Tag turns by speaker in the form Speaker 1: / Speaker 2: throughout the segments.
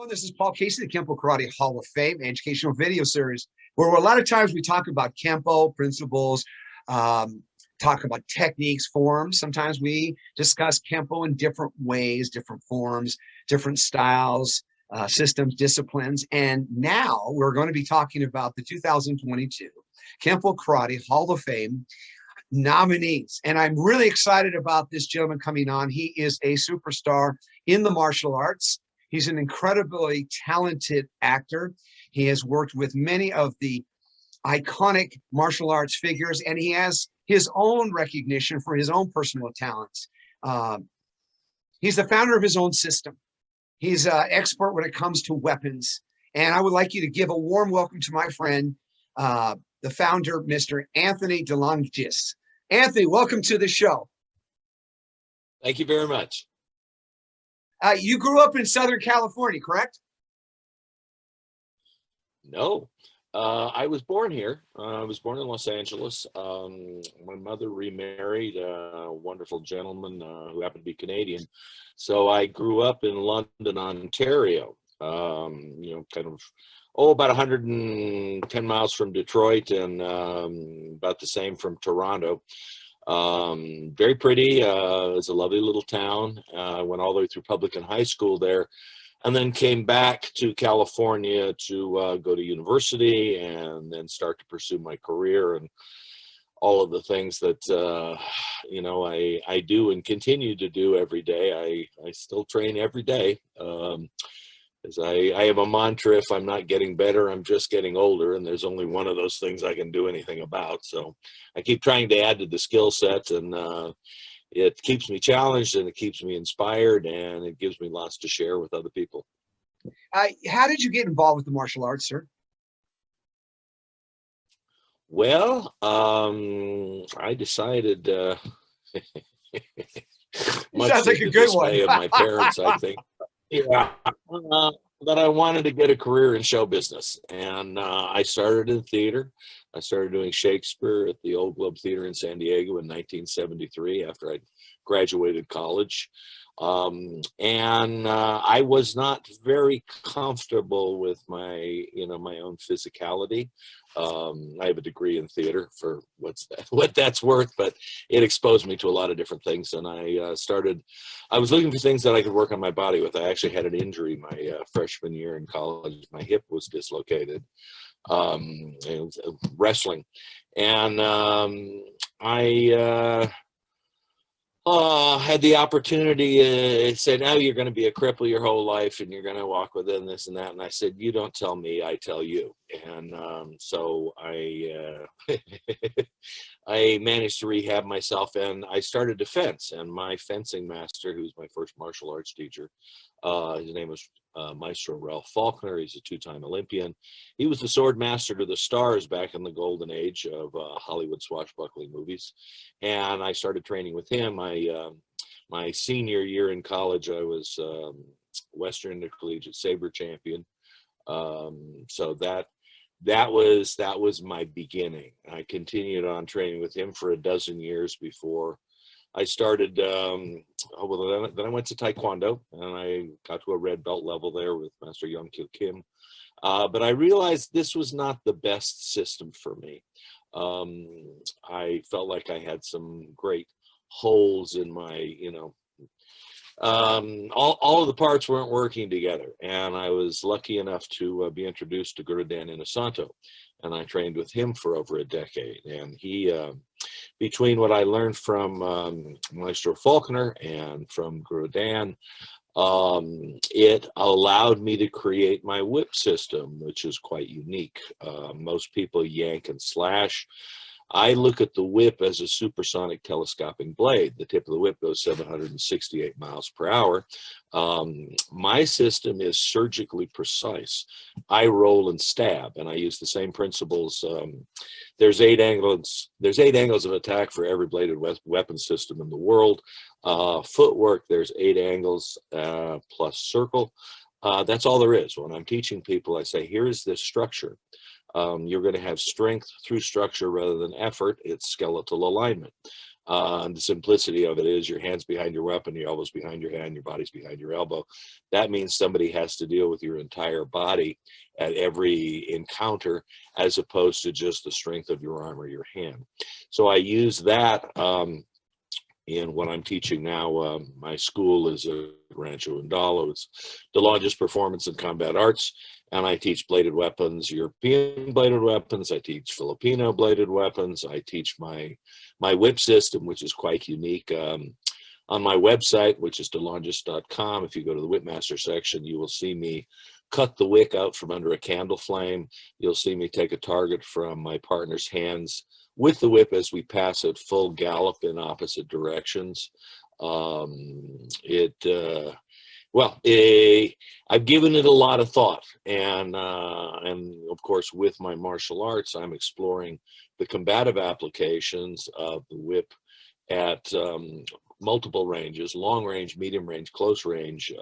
Speaker 1: This is Paul Casey, the Kenpo Karate Hall of Fame educational video series, where a lot of times we talk about Kenpo principles, talk about techniques, forms. Sometimes we discuss Kenpo in different ways, different forms, different styles, systems, disciplines. And now we're going to be talking about the 2022 Kenpo Karate Hall of Fame nominees. And I'm really excited about this gentleman coming on. He is a superstar in the martial arts. He's an incredibly talented actor. He has worked with many of the iconic martial arts figures, and he has his own recognition for his own personal talents. He's the founder of his own system. He's an expert when it comes to weapons. And I would like you to give a warm welcome to my friend, the founder, Mr. Anthony LONGIS. Anthony, welcome to the show.
Speaker 2: Thank you very much.
Speaker 1: You grew up in Southern California, correct?
Speaker 2: No, I was born here. I was born in Los Angeles. My mother remarried a wonderful gentleman who happened to be Canadian. So I grew up in London, Ontario, kind of, about 110 miles from Detroit and about the same from Toronto. Very pretty. It's a lovely little town. I went all the way through public and high school there, and then came back to California to go to university and then start to pursue my career and all of the things that I do and continue to do every day. I still train every day. As I have a mantra: if I'm not getting better, I'm just getting older, and there's only one of those things I can do anything about. So I keep trying to add to the skill set, and it keeps me challenged, and it keeps me inspired, and it gives me lots to share with other people.
Speaker 1: How did you get involved with the martial arts, sir?
Speaker 2: Well, I decided much
Speaker 1: sounds like a good one.
Speaker 2: Of my parents, I think. Yeah, that I wanted to get a career in show business, and I started in theater. I started doing Shakespeare at the Old Globe Theater in San Diego in 1973 after I graduated college. I was not very comfortable with my own physicality. I have a degree in theater for what that's worth, but it exposed me to a lot of different things. And I was looking for things that I could work on my body with. I actually had an injury my freshman year in college. My hip was dislocated, wrestling. And I had the opportunity. It said, "Now you're going to be a cripple your whole life, and you're going to walk within this and that." And I said, "You don't tell me, I tell you." And so I I managed to rehab myself, and I started to fence. And my fencing master, who's my first martial arts teacher, his name was Maestro Ralph Faulkner. He's a two-time Olympian. He was the sword master to the stars back in the golden age of Hollywood swashbuckling movies. And I started training with him. My senior year in college, I was Western Intercollegiate Saber champion. So that was my beginning. I continued on training with him for a dozen years before I started. Then I went to Taekwondo, and I got to a red belt level there with Master Young-Kyo Kim. But I realized this was not the best system for me. I felt like I had some great holes in my, all of the parts weren't working together. And I was lucky enough to be introduced to Gurudan Inosanto, and I trained with him for over a decade. And he, between what I learned from Maestro Faulkner and from Gurudan, it allowed me to create my whip system, which is quite unique. Most people yank and slash. I look at the whip as a supersonic telescoping blade. The tip of the whip goes 768 miles per hour. My system is surgically precise. I roll and stab, and I use the same principles. There's eight angles of attack for every bladed weapon system in the world. Footwork, there's 8 angles plus circle. That's all there is. When I'm teaching people, I say, here is this structure. You're going to have strength through structure rather than effort. It's skeletal alignment. And the simplicity of it is your hand's behind your weapon, your elbow's behind your hand, your body's behind your elbow. That means somebody has to deal with your entire body at every encounter, as opposed to just the strength of your arm or your hand. So I use that in what I'm teaching now. My school is a Rancho Indalo. It's the LONGIS Performance and Combat Arts. And I teach bladed weapons, European bladed weapons. I teach Filipino bladed weapons. I teach my whip system, which is quite unique. On my website, which is delongis.com, if you go to the Whipmaster section, you will see me cut the wick out from under a candle flame. You'll see me take a target from my partner's hands with the whip as we pass at full gallop in opposite directions. I've given it a lot of thought, and of course, with my martial arts, I'm exploring the combative applications of the whip at multiple ranges: long range, medium range, close range,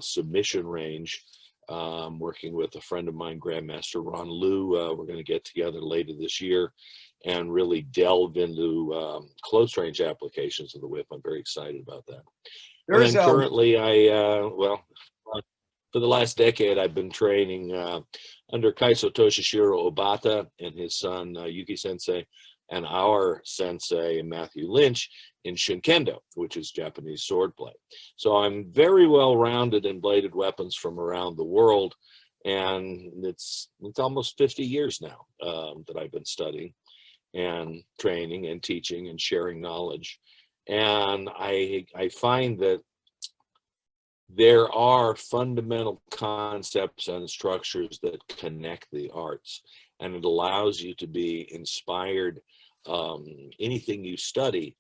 Speaker 2: submission range. Working with a friend of mine, Grandmaster Ron Liu. We're going to get together later this year and really delve into close range applications of the whip. I'm very excited about that. And then currently, for the last decade, I've been training under Kaiso Toshishiro Obata and his son Yuki Sensei, and our sensei Matthew Lynch in Shinkendo, which is Japanese swordplay. So I'm very well rounded in bladed weapons from around the world, and it's almost 50 years now that I've been studying and training and teaching and sharing knowledge. And I find that there are fundamental concepts and structures that connect the arts, and it allows you to be inspired. Anything you study,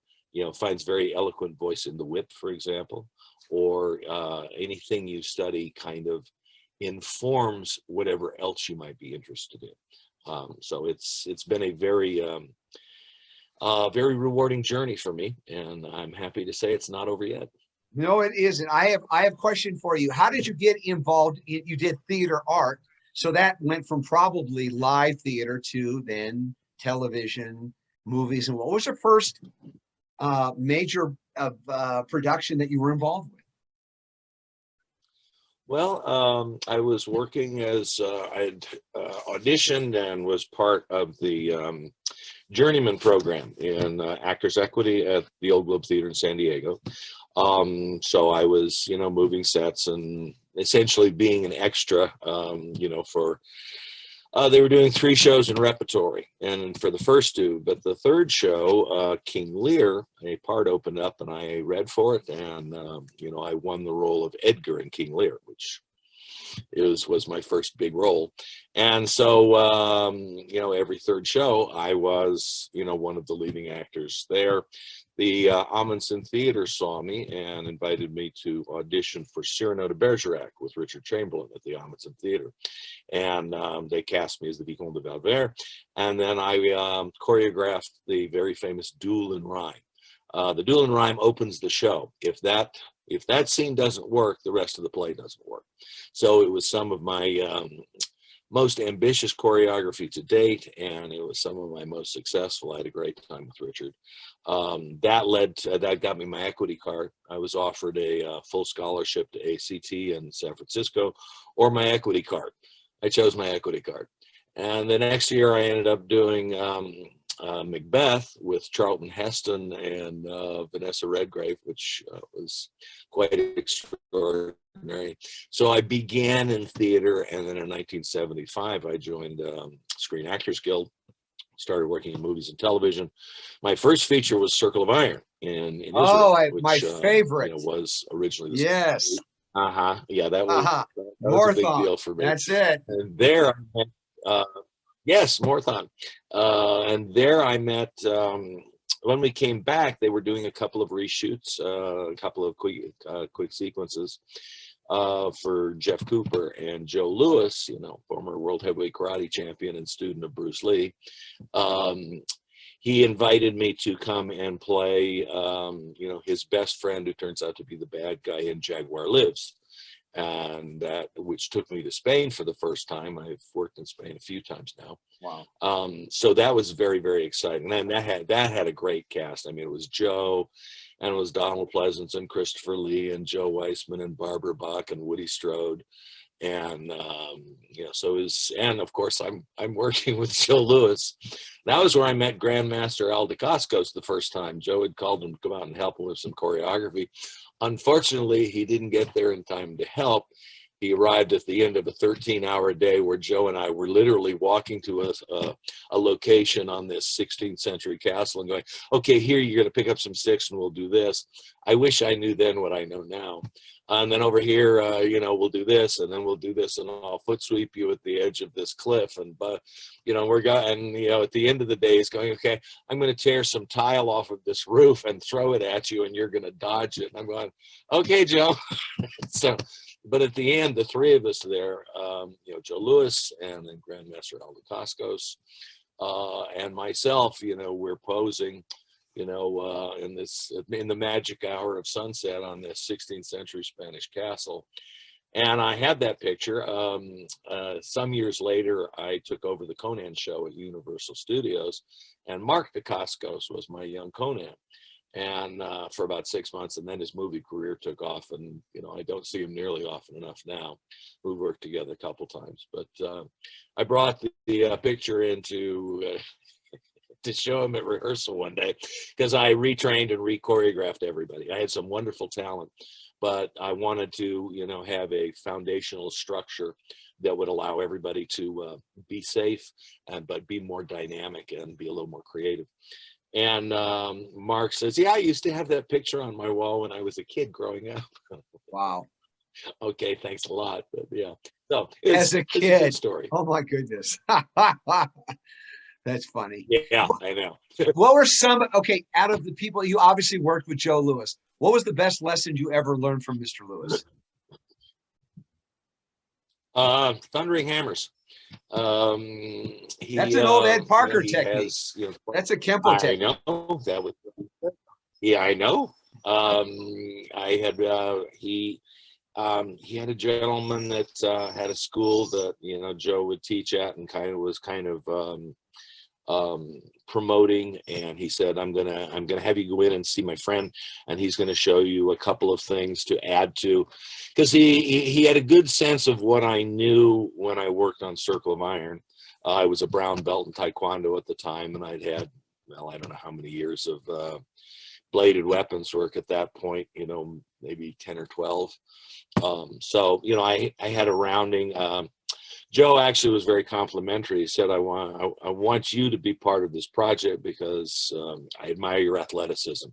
Speaker 2: finds very eloquent voice in the whip, for example, or anything you study kind of informs whatever else you might be interested in. So it's been a very rewarding journey for me, and I'm happy to say it's not over yet.
Speaker 1: No, it isn't. I have a question for you. How did you get involved? You did theater art, so that went from probably live theater to then television, movies. And what was your first major production that you were involved with?
Speaker 2: Well, I was working as I'd auditioned and was part of the Journeyman program in Actors Equity at the Old Globe Theater in San Diego. So I was, moving sets and essentially being an extra, for they were doing 3 shows in repertory, and for the first 2, but the third show, King Lear, a part opened up and I read for it, and I won the role of Edgar in King Lear, which was my first big role. And so every third show I was one of the leading actors there. The Amundsen Theater saw me and invited me to audition for Cyrano de Bergerac with Richard Chamberlain at the Amundsen Theater. And they cast me as the Vicomte de Valverde. And then I choreographed the very famous Duel in Rhyme. The Duel in Rhyme opens the show. If that scene doesn't work, the rest of the play doesn't work. So it was some of my most ambitious choreography to date, and it was some of my most successful. I had a great time with Richard. That got me my equity card. I was offered a full scholarship to ACT in San Francisco, or my equity card. I chose my equity card. And the next year I ended up doing Macbeth with Charlton Heston and Vanessa Redgrave, which was quite extraordinary. So I began in theater, and then in 1975 I joined Screen Actors Guild, started working in movies and television. My first feature was Circle of Iron in Israel, which,
Speaker 1: my favorite.
Speaker 2: Was originally the
Speaker 1: yes.
Speaker 2: Yeah, that was a big deal for me.
Speaker 1: That's it.
Speaker 2: And there, yes, Morthon. And there I met, when we came back, they were doing a couple of reshoots, a couple of quick sequences for Jeff Cooper and Joe Louis, former world heavyweight karate champion and student of Bruce Lee. He invited me to come and play, his best friend, who turns out to be the bad guy in Jaguar Lives. And which took me to Spain for the first time. I've worked in Spain a few times now.
Speaker 1: Wow.
Speaker 2: So that was very, very exciting. And that had a great cast. I mean, it was Joe, and it was Donald Pleasance and Christopher Lee and Joe Weissman and Barbara Bach and Woody Strode. And you know, so it was, and of course I'm working with Joe Louis. That was where I met Grandmaster Al DeCascos the first time. Joe had called him to come out and help him with some choreography. Unfortunately, he didn't get there in time to help. He arrived at the end of a 13-hour day where Joe and I were literally walking to a location on this 16th century castle and going, okay, here you're going to pick up some sticks and we'll do this. I wish I knew then what I know now. And then over here, you know, we'll do this, and then we'll do this, and I'll foot sweep you at the edge of this cliff. And, but, you know, and, you know, at the end of the day, it's going, okay, I'm going to tear some tile off of this roof and throw it at you, and you're going to dodge it. And I'm going, okay, Joe. So, but at the end, the three of us there, you know, Joe Louis and then Grandmaster Al DeCascos and myself, you know, we're posing, you know, in the magic hour of sunset on this 16th century Spanish castle. And I had that picture. Some years later, I took over the Conan show at Universal Studios, and Mark DeCascos was my young Conan. And for about 6 months, and then his movie career took off, and you know, I don't see him nearly often enough now. We've worked together a couple times, but I brought the picture into to show him at rehearsal one day, because I retrained and re-choreographed everybody. I had some wonderful talent, but I wanted to, you know, have a foundational structure that would allow everybody to be safe, but be more dynamic and be a little more creative. And Mark says, yeah, I used to have that picture on my wall when I was a kid growing up.
Speaker 1: Wow.
Speaker 2: Okay, thanks a lot. But yeah, so
Speaker 1: As a kid,
Speaker 2: it's a good story.
Speaker 1: Oh my goodness. That's funny.
Speaker 2: Yeah, I know.
Speaker 1: What were some, okay, out of the people, you obviously worked with Joe Louis. What was the best lesson you ever learned from Mr. Louis?
Speaker 2: Thundering Hammers.
Speaker 1: That's an old Ed Parker technique. That's a Kenpo technique.
Speaker 2: I know that was. Yeah, I know. I had he had a gentleman that had a school that, you know, Joe would teach at, and was promoting, and he said, I'm gonna have you go in and see my friend, and he's gonna show you a couple of things to add to, because he had a good sense of what I knew when I worked on Circle of Iron. I was a brown belt in Taekwondo at the time, and I'd had, well, I don't know how many years of bladed weapons work at that point, you know, maybe 10 or 12. So, you know, I had a rounding. Joe actually was very complimentary. He said, I want you to be part of this project because I admire your athleticism.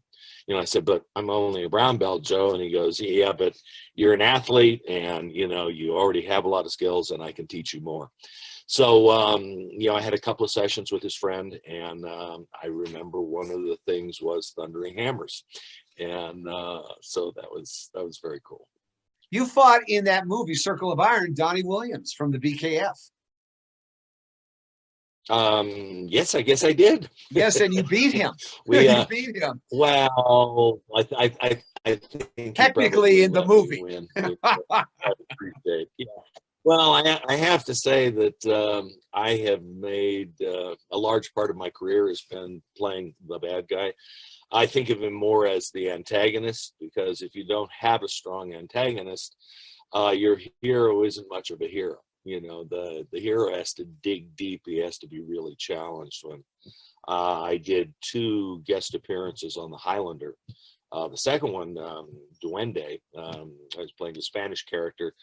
Speaker 2: You know, I said, but I'm only a brown belt, Joe. And he goes, yeah, but you're an athlete, and, you know, you already have a lot of skills, and I can teach you more. So, you know, I had a couple of sessions with his friend, and I remember one of the things was Thundering Hammers. And so that was very cool.
Speaker 1: You fought in that movie, Circle of Iron, Donnie Williams from the BKF.
Speaker 2: Yes, I guess I did.
Speaker 1: Yes, and you beat him. You beat him.
Speaker 2: Well, I think
Speaker 1: technically in the movie.
Speaker 2: Yeah. Well, I have to say that I have made a large part of my career has been playing the bad guy. I think of him more as the antagonist, because if you don't have a strong antagonist, your hero isn't much of a hero. You know, the hero has to dig deep. He has to be really challenged. When I did 2 guest appearances on The Highlander, the second one, Duende, I was playing the Spanish character.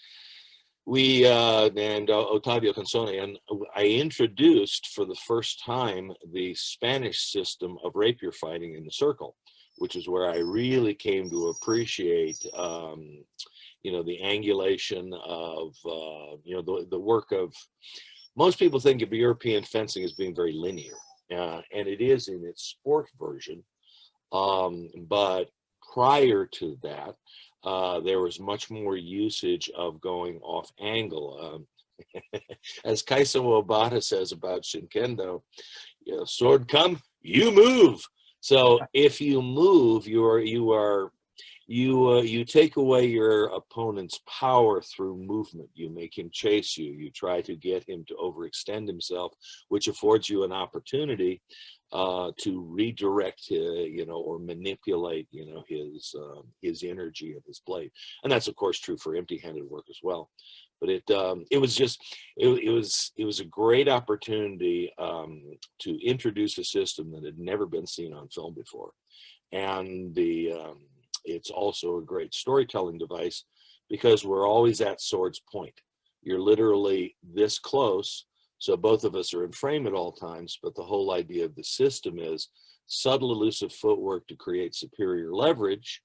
Speaker 2: We and Otavio Consone, and I introduced for the first time the Spanish system of rapier fighting in the circle, which is where I really came to appreciate, you know, the angulation of, you know, the work of, most people think of European fencing as being very linear, and it is in its sport version, but prior to that, there was much more usage of going off angle. As Kaiso Obata says about Shinkendo, you know, sword come, you move. So if you move, you are you take away your opponent's power through movement. You make him chase you. You try to get him to overextend himself, which affords you an opportunity to redirect, or manipulate, his energy of his blade. And that's of course true for empty-handed work as well. But it was a great opportunity to introduce a system that had never been seen on film before, and it's also a great storytelling device because we're always at sword's point. You're literally this close, so both of us are in frame at all times. But the whole idea of the system is subtle, elusive footwork to create superior leverage.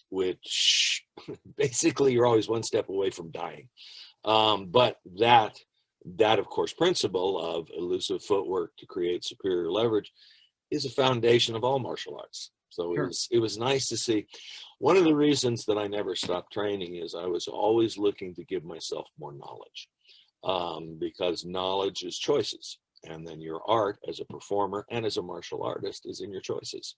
Speaker 2: Which basically you're always one step away from dying. But that of course principle of elusive footwork to create superior leverage is a foundation of all martial arts. So
Speaker 1: Sure.
Speaker 2: it was nice to see. One of the reasons that I never stopped training is I was always looking to give myself more knowledge, because knowledge is choices. And then your art as a performer and as a martial artist is in your choices.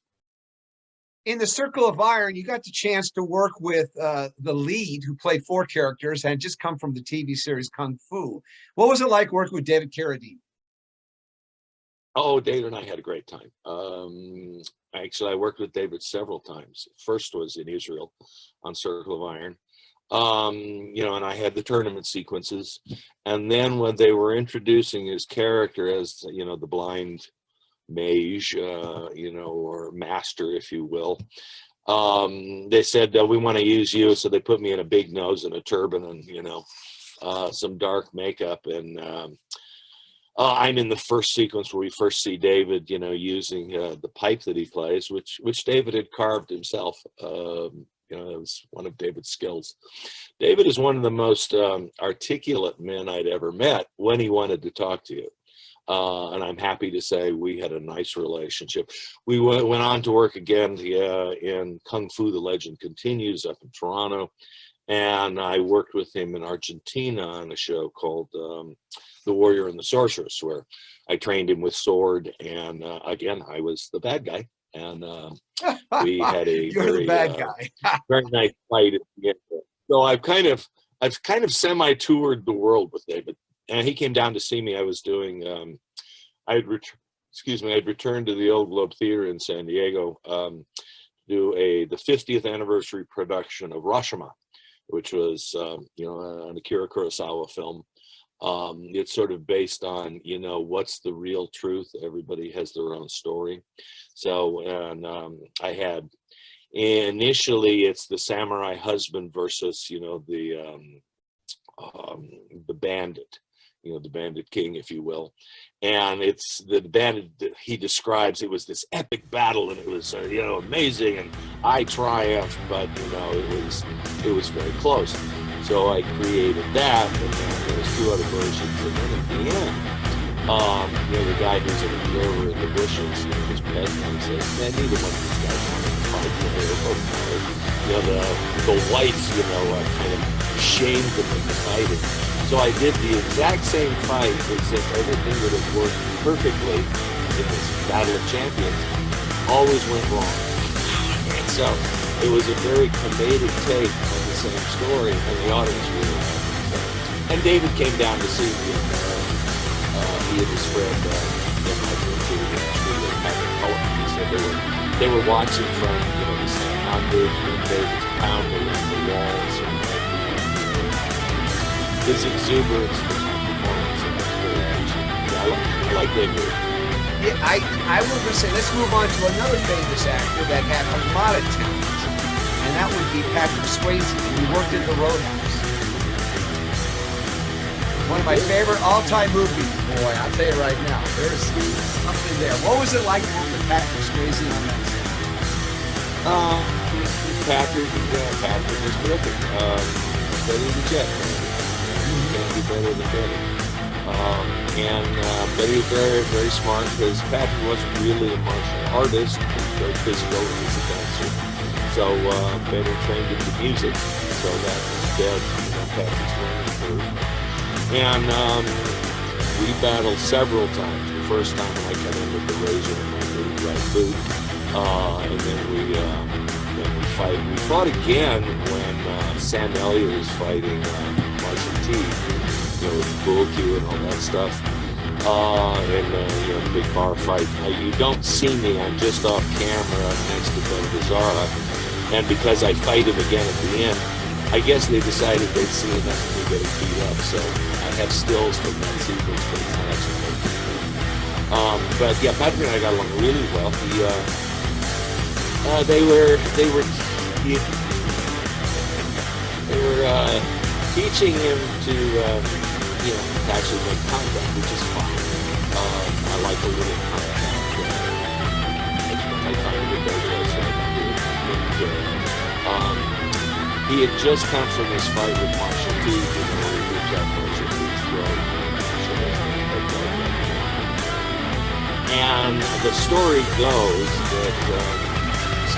Speaker 1: In the Circle of Iron, you got the chance to work with the lead who played 4 characters and had just come from the TV series Kung Fu. What was it like working with David Carradine?
Speaker 2: Oh, David and I had a great time. Actually, I worked with David several times. First was in Israel on Circle of Iron. And I had the tournament sequences. And then when they were introducing his character as, the blind mage, or master, if you will, they said, we want to use you. So they put me in a big nose and a turban and, some dark makeup. And I'm in the first sequence where we first see David, using the pipe that he plays, which David had carved himself. It was one of David's skills. David is one of the most articulate men I'd ever met when he wanted to talk to you. And I'm happy to say we had a nice relationship. We went on to work again in Kung Fu, The Legend Continues up in Toronto. And I worked with him in Argentina on a show called The Warrior and the Sorceress, where I trained him with sword. And again, I was the bad guy. And we had a
Speaker 1: You're the bad guy.
Speaker 2: very nice fight at the end. So I've kind of semi-toured the world with David. And he came down to see me. I was doing, I'd returned to the Old Globe Theater in San Diego to do the 50th anniversary production of Rashomon, which was, an Akira Kurosawa film. It's sort of based on, what's the real truth. Everybody has their own story. So, and I had, initially it's the samurai husband versus, the bandit. The bandit king, if you will. And it's the bandit that he describes. It was this epic battle, and it was amazing, and I triumphed, but it was very close. So I created that, and then there was 2 other versions, and then at the end, the guy who's an observer in the bushes, his pet, and he says, man, neither one of these guys wanted to fight. They were both tired. The wife, kind of shamed them into fighting. So I did the exact same fight, except everything would have worked perfectly in this Battle of Champions always went wrong. And so it was a very comedic take on the same story, and the audience really liked it. And David came down to see me, and he and his friend in my room He said they were watching from this pounded, and David's pounding on the walls. His exuberance for my performance, and that's very interesting. I like David.
Speaker 1: Yeah, I was going to say, let's move on to another famous actor that had a lot of talent, and that would be Patrick Swayze. He worked in the Roadhouse. One of my favorite all-time movies. Boy, I'll tell you right now, there's something there. What was it like working with Patrick Swayze on that set?
Speaker 2: Patrick was terrific. Better than Jet. Can't be better than Betty. But he was very, very smart, because Patrick wasn't really a martial artist. He was very physical, he was a dancer. So Betty trained him to music. So that was dead. Patrick's learning curve. And we battled several times. The first time I cut in with the razor in my right boot. And then we went fight. We fought again when Sam Elliott was fighting Marshall T, with the pool cue and all that stuff. And the big bar fight. You don't see me. I'm just off camera next to Ben Gazzara. And because I fight him again at the end, I guess they decided they'd see enough of me getting beat up. So I have stills from that sequence, but it's not actually good. But yeah, Patrick and I got along really well. They were teaching him to actually make contact, which is fine. I like a little contact. I find it very so he had just come from his fight with Marshall T. He ripped out Marshall T's throat. And the story goes that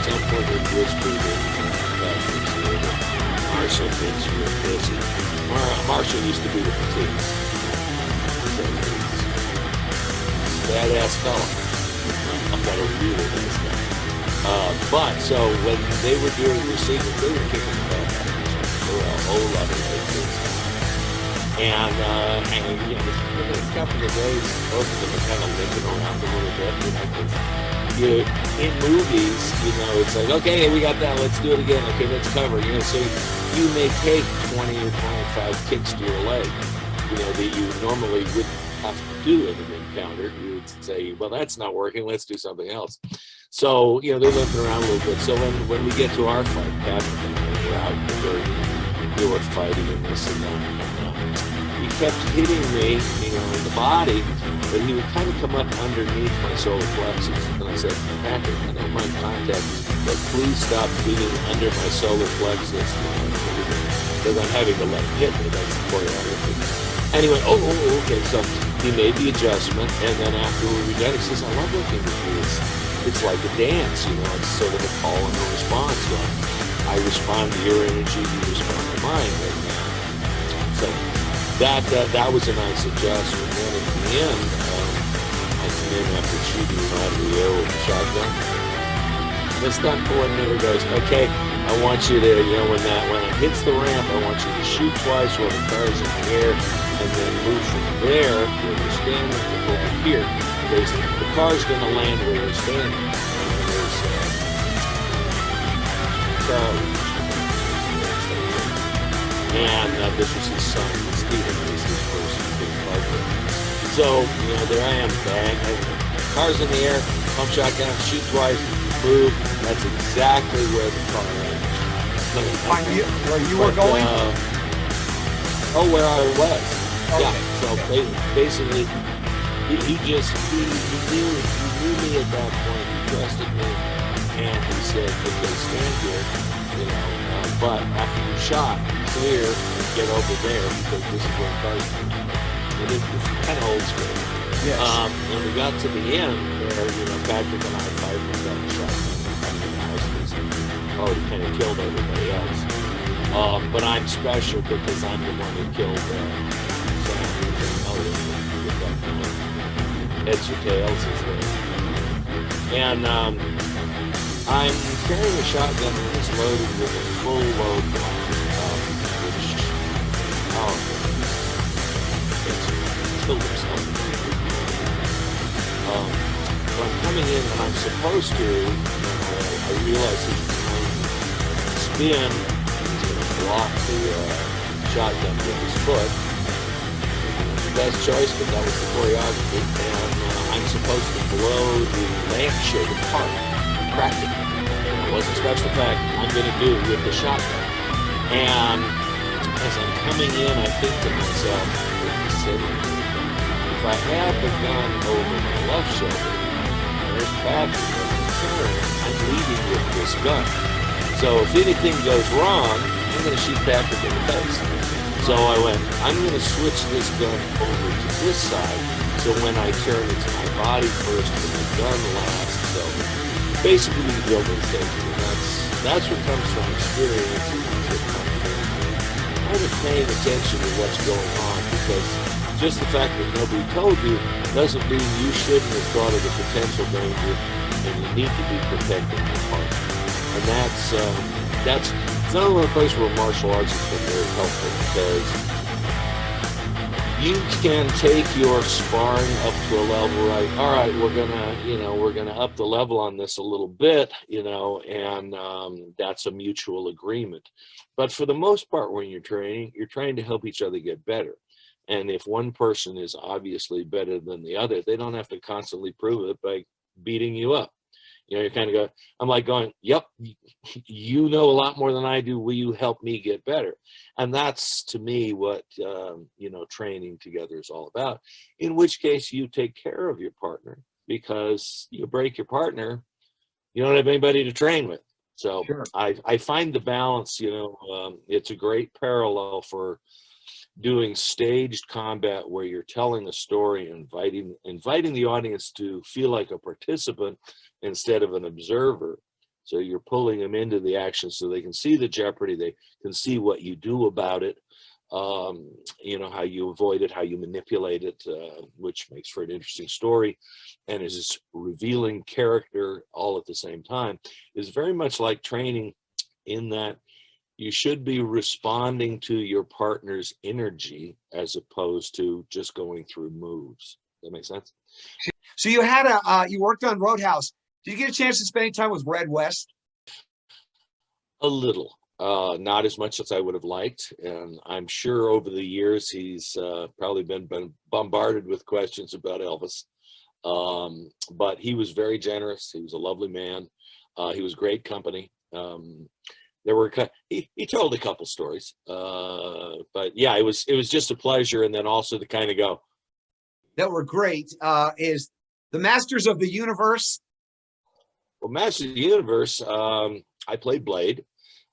Speaker 2: Kenpo had whispered in Patrick's ear that Marshall thinks we're busy. Marshall used to be the Petite. So he's a badass fella. I've got a really nice guy. But so when they were doing their sequence, they were kicking the butt out of each other. They were a whole lot of things. And the couple of days, both of them are kind of linking around a little bit. In movies, it's like, okay, we got that, let's do it again. Okay, let's cover. So you may take 20 or 25 kicks to your leg, that you normally wouldn't have to do in an encounter. You would say, well, that's not working, let's do something else. So, they're looking around a little bit. So when we get to our fight, Patrick and I were out and we were fighting and this and that. He kept hitting me, in the body, but he would kind of come up underneath my solar plexus. And I said, Patrick, I don't mind contact, but please stop being under my solar plexus, because I'm having to let him hit me. That's the choreography. And he went, oh, okay. So he made the adjustment, and then after we were done, he says, I love working with you. It's like a dance, it's sort of a call and a response. I respond to your energy, you respond to mine. And, so that was a nice adjustment. Then at the end, I come in after shooting him out of the air with a shotgun. The stunt coordinator goes, okay, I want you to, when it hits the ramp, I want you to shoot twice while the car's in the air, and then move from there where you're standing over here. The car's going to land where you're standing. And there's and this was his son, Stephen, was his first big partner. So, there I am, bang, car's in the air, pump shotgun, shoot twice, move. That's exactly where the car landed.
Speaker 1: Where you were going?
Speaker 2: Where I was.
Speaker 1: Okay.
Speaker 2: Yeah, so basically, he knew me at that point, he trusted me, and he said, okay, stand here, but after you shot, clear and get over there, because this is where cars are. And it's kind of old school.
Speaker 1: Yes.
Speaker 2: When we got to the end, where, Patrick and I fired and got the shotgun in the house, because he already kind of killed everybody else. But I'm special because I'm the one who killed Sam and Elliot with that knife. Heads or tails is there. And I'm carrying a shotgun that's loaded with a full load gun, which killed himself. So I'm coming in and I'm supposed to, I realize he's going to spin, he's going to block the shotgun with his foot. Best choice, but that was the choreography, and I'm supposed to blow the lampshade apart, practically. It wasn't special effect. I'm going to do it with the shotgun. And as I'm coming in, I think to myself, if I had the gun over my left shoulder, there's Patrick at the turn, I'm leading with this gun. So if anything goes wrong, I'm going to shoot Patrick in the face. So I went, I'm going to switch this gun over to this side, so when I turn, it's my body first and the gun last. So basically the building safety, and that's what comes from experience. It comes from kind of paying attention to what's going on, because just the fact that nobody told you doesn't mean you shouldn't have thought of the potential danger, and you need to be protecting your partner. And that's another place where martial arts has been very helpful, because you can take your sparring up to a level, right? All right, we're gonna up the level on this a little bit, and that's a mutual agreement. But for the most part, when you're trying to help each other get better. And if one person is obviously better than the other, they don't have to constantly prove it by beating you up. You kind of go, I'm like going, yep, you know a lot more than I do. Will you help me get better? And that's, to me, what, training together is all about. In which case you take care of your partner, because you break your partner, you don't have anybody to train with. So
Speaker 1: Sure.
Speaker 2: I find the balance, it's a great parallel for doing staged combat, where you're telling a story, inviting the audience to feel like a participant instead of an observer. So you're pulling them into the action so they can see the jeopardy, they can see what you do about it, how you avoid it, how you manipulate it, which makes for an interesting story, and is this revealing character all at the same time. Is very much like training, in that you should be responding to your partner's energy as opposed to just going through moves. That makes sense?
Speaker 1: So you worked on Roadhouse. Did you get a chance to spend any time with Red West?
Speaker 2: A little, not as much as I would have liked. And I'm sure over the years, he's probably been bombarded with questions about Elvis. But he was very generous. He was a lovely man. He was great company. He told a couple stories, but yeah, it was just a pleasure. And then also to kind of go,
Speaker 1: that were great, is the Masters of the Universe.
Speaker 2: Well, Masters of the Universe, I played Blade,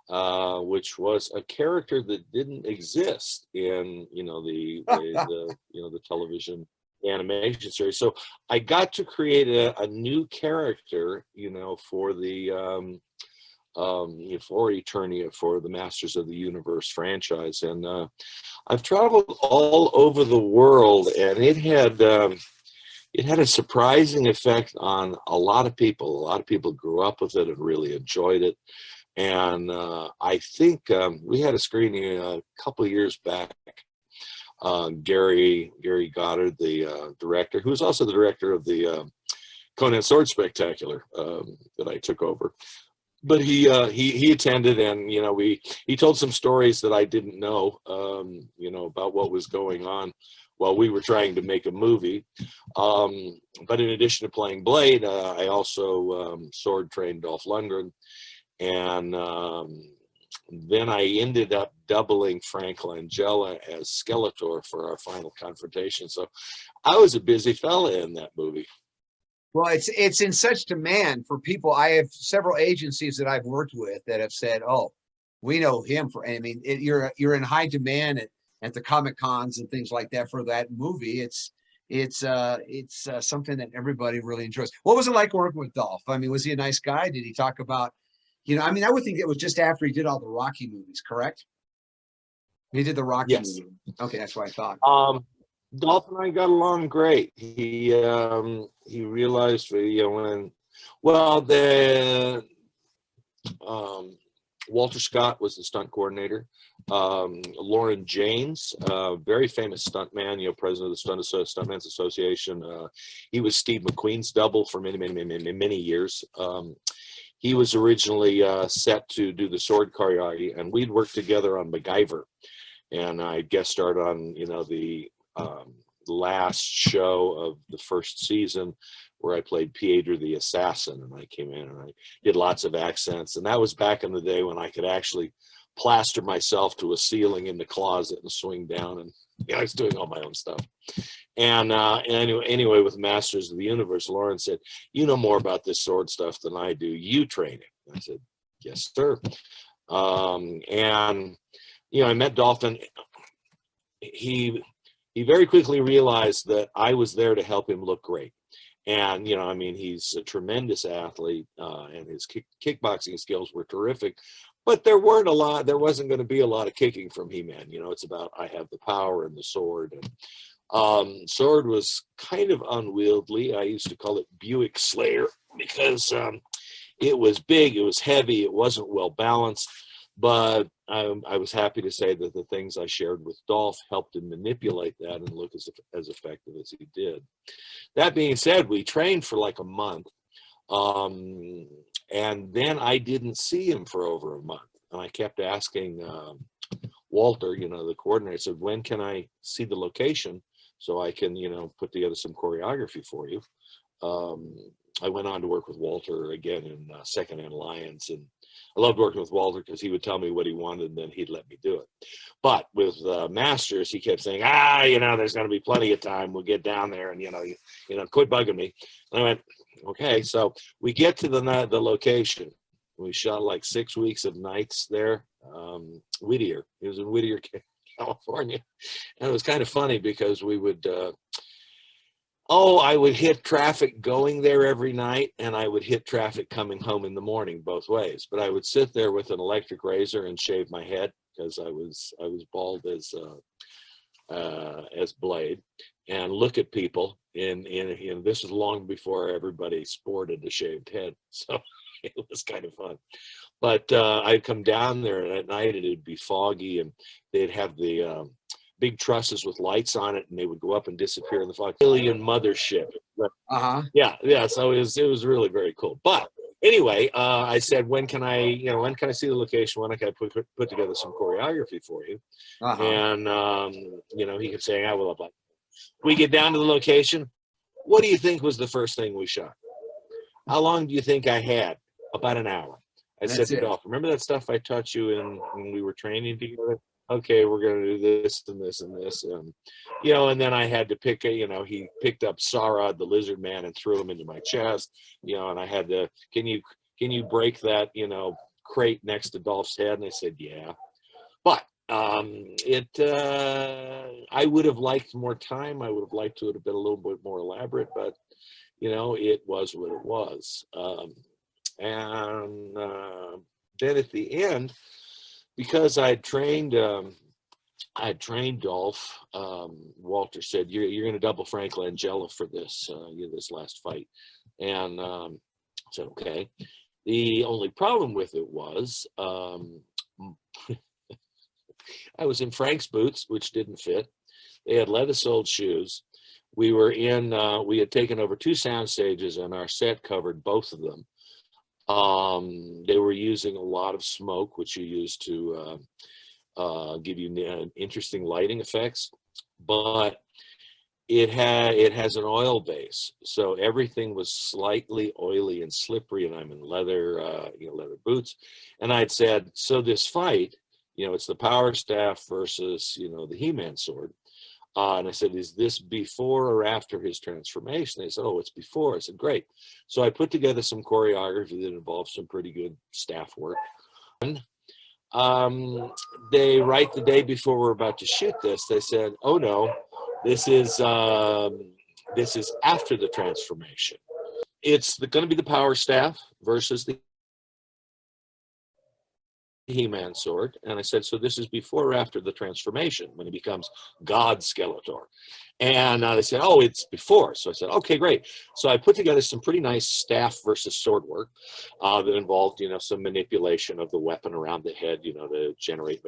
Speaker 2: which was a character that didn't exist in the television animation series. So I got to create a new character, for the for Eternia, for the Masters of the Universe franchise. And I've traveled all over the world, and it had a surprising effect on a lot of people. A lot of people grew up with it and really enjoyed it. And I think we had a screening a couple of years back. Gary Goddard, the director, who was also the director of the Conan Sword Spectacular that I took over. But he attended, and he told some stories that I didn't know, about what was going on while we were trying to make a movie. But in addition to playing Blade, I also sword trained Dolph Lundgren, and then I ended up doubling Frank Langella as Skeletor for our final confrontation. So I was a busy fella in that movie.
Speaker 1: Well, it's in such demand for people. I have several agencies that I've worked with that have said, "Oh, we know him for." I mean, you're in high demand at the Comic Cons and things like that for that movie. It's something that everybody really enjoys. What was it like working with Dolph? I mean, was he a nice guy? Did he talk about, I mean, I would think it was just after he did all the Rocky movies, correct? He did the Rocky movie. Okay, that's what I thought.
Speaker 2: Dolph and I got along great. He realized, Walter Scott was the stunt coordinator. Lauren James, very famous stuntman, president of the Stuntmen's Association. He was Steve McQueen's double for many years. He was originally set to do the sword choreography, and we'd worked together on MacGyver. And I guest starred on, the last show of the first season, where I played Pieter the Assassin, and I came in and I did lots of accents. And that was back in the day when I could actually plaster myself to a ceiling in the closet and swing down, and I was doing all my own stuff. And anyway, with Masters of the Universe, Lauren said, "You know more about this sword stuff than I do. You train it." I said, "Yes, sir." And I met Dolphin. He very quickly realized that I was there to help him look great. And, he's a tremendous athlete, and his kickboxing skills were terrific, but there wasn't going to be a lot of kicking from He-Man. It's about, I have the power and the sword. And sword was kind of unwieldy. I used to call it Buick Slayer, because It was big, it was heavy, it wasn't well balanced, but I was happy to say that the things I shared with Dolph helped him manipulate that and look as effective as he did. That being said, we trained for like a month, and then I didn't see him for over a month. And I kept asking Walter, you know, the coordinator, I said, when can I see the location so I can, you know, put together some choreography for you? I went on to work with Walter again in Secondhand Lions, and I loved working with Walter because he would tell me what he wanted and then he'd let me do it. But with Masters, he kept saying, you know, there's going to be plenty of time. We'll get down there, and you know, quit bugging me. And I went, okay. So we get to the location. We shot like 6 weeks of nights there. Whittier. It was in Whittier, California, and it was kind of funny because we would. I would hit traffic going there every night, and I would hit traffic coming home in the morning, both ways. But I would sit there with an electric razor and shave my head because I was bald as Blade, and look at people. In this was long before everybody sported a shaved head, so it was kind of fun. But I'd come down there, and at night it'd be foggy, and they'd have the big trusses with lights on it, and they would go up and disappear in the fog. Alien mothership. Yeah. So it was really very cool. But anyway, I said, when can I see the location? When can I put together some choreography for you? And you know, he kept saying, well, we get down to the location. What do you think was the first thing we shot? How long do you think I had? About an hour. I said to Dolph, remember that stuff I taught you when we were training together? Okay, we're going to do this and this and this. You know, and then I had to pick he picked up Sarad, the lizard man, and threw him into my chest, you know, and I had to, can you break that, you know, crate next to Dolph's head? And I said, yeah. But I would have liked more time. I would have liked to have been a little bit more elaborate, but, you know, it was what it was. And then at the end, because I trained Dolph, Walter said, you're going to double Frank Langella for this this last fight. And I said, okay. The only problem with it was I was in Frank's boots, which didn't fit. They had leather-soled shoes. We were we had taken over 2 sound stages, and our set covered both of them. They were using a lot of smoke, which you use to give you interesting lighting effects, but it has an oil base, so everything was slightly oily and slippery. And I'm in leather boots, and I'd said, so this fight, you know, it's the power staff versus, you know, the He-Man sword. And I said, is this before or after his transformation? They said, oh, it's before. I said, great. So I put together some choreography that involved some pretty good staff work. And they, right the day before we're about to shoot this, they said, oh no, this is after the transformation. It's going to be the power staff versus the He-Man sword. And I said, so this is before or after the transformation, when he becomes God Skeletor? And they said, oh, it's before. So I said, okay, great. So I put together some pretty nice staff versus sword work that involved, you know, some manipulation of the weapon around the head, you know, to generate